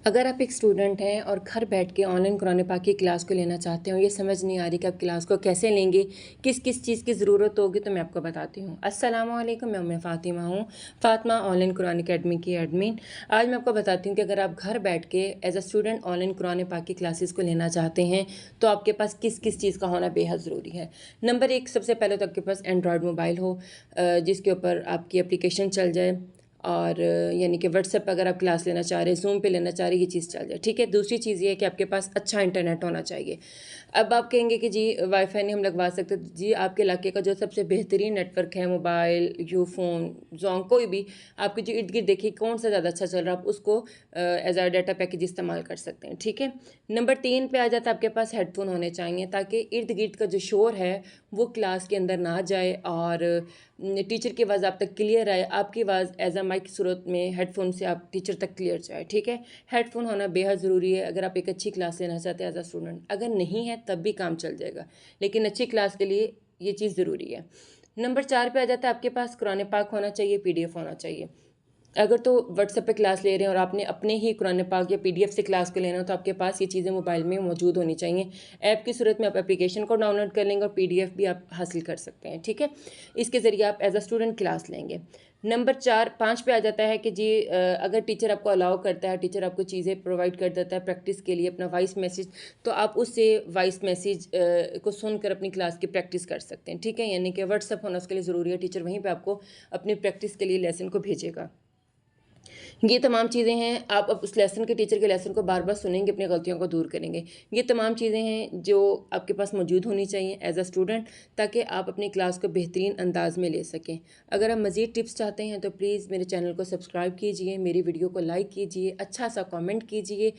अगर आप एक स्टूडेंट हैं और घर बैठ के ऑनलाइन कुरान पाक की क्लास को लेना चाहते हो, ये समझ नहीं आ रही कि आप क्लास को कैसे लेंगे, किस किस चीज़ की ज़रूरत होगी, तो मैं आपको बताती हूँ। अस्सलामु अलैकुम, मैं फ़ातिमा हूँ, फ़ातिमा ऑनलाइन कुरान अकेडमी की एडमिन। आज मैं आपको बताती हूँ कि अगर आप घर बैठ के as a student online Quran पाक की क्लासेस को लेना चाहते हैं तो आपके पास किस किस चीज़ का होना बेहद ज़रूरी है। नंबर एक, सबसे पहले तो आपके पास एंड्रॉयड मोबाइल हो जिसके ऊपर आपकी एप्लीकेशन चल जाए, और यानी कि व्हाट्सएप पर अगर आप क्लास लेना चाह रहे हैं, ज़ूम पे लेना चाह रहे हैं, ये चीज़ चल जाए, ठीक है। दूसरी चीज़ ये है कि आपके पास अच्छा इंटरनेट होना चाहिए। अब आप कहेंगे कि जी वाईफाई नहीं हम लगवा सकते, जी आपके इलाके का जो सबसे बेहतरीन नेटवर्क है, मोबाइल, यूफोन, जोंग, कोई भी आपके जो इर्द गिर्द देखिए कौन सा ज़्यादा अच्छा चल रहा है, आप उसको एज आ डाटा पैकेज इस्तेमाल कर सकते हैं, ठीक है। नंबर 3 पे आ जाता है आपके पास हेडफोन होने चाहिए ताकि इर्द गिर्द का जो शोर है वो क्लास के अंदर ना जाए और टीचर की आवाज़ आप तक क्लियर आए, आपकी आवाज़ एज अ माइक सूरत में हेडफोन से आप टीचर तक क्लियर जाए, ठीक है। हेडफोन होना बेहद ज़रूरी है अगर आप एक अच्छी क्लास लेना चाहते हैं एज अ स्टूडेंट। अगर नहीं है तब भी काम चल जाएगा, लेकिन अच्छी क्लास के लिए ये चीज़ ज़रूरी है। नंबर 4 पे आ जाता है आपके पास कुरान पाक होना चाहिए, PDF होना चाहिए। अगर तो व्हाट्सएप पे क्लास ले रहे हैं और आपने अपने ही कुरान पाक या PDF से क्लास को लेना हो तो आपके पास ये चीज़ें मोबाइल में मौजूद होनी चाहिए। ऐप की सूरत में आप एप्लीकेशन को डाउनलोड कर लेंगे और PDF भी आप हासिल कर सकते हैं, ठीक है। इसके ज़रिए आप एज अ स्टूडेंट क्लास लेंगे। नंबर 5 पे आ जाता है कि जी अगर टीचर आपको अलाउ करता है, टीचर आपको चीज़ें प्रोवाइड कर देता है प्रैक्टिस के लिए अपना वॉइस मैसेज, तो आप उससे वॉइस मैसेज को सुनकर अपनी क्लास की प्रैक्टिस कर सकते हैं, ठीक है। यानी कि व्हाट्सएप होना उसके लिए ज़रूरी है, टीचर वहीं पे आपको अपनी प्रैक्टिस के लिए लेसन को भेजेगा। ये तमाम चीज़ें हैं, आप अब उस लेसन के टीचर के लेसन को बार बार सुनेंगे, अपनी गलतियों को दूर करेंगे। ये तमाम चीज़ें हैं जो आपके पास मौजूद होनी चाहिए एज अ स्टूडेंट, ताकि आप अपनी क्लास को बेहतरीन अंदाज में ले सकें। अगर आप मज़ीद टिप्स चाहते हैं तो प्लीज़ मेरे चैनल को सब्सक्राइब कीजिए, मेरी वीडियो को लाइक कीजिए, अच्छा सा कॉमेंट कीजिए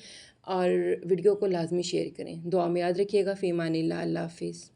और वीडियो को लाजमी शेयर करें। दुआ में याद रखिएगा। फ़ी अमानिल्लाह, अल्लाह हाफ़िज़।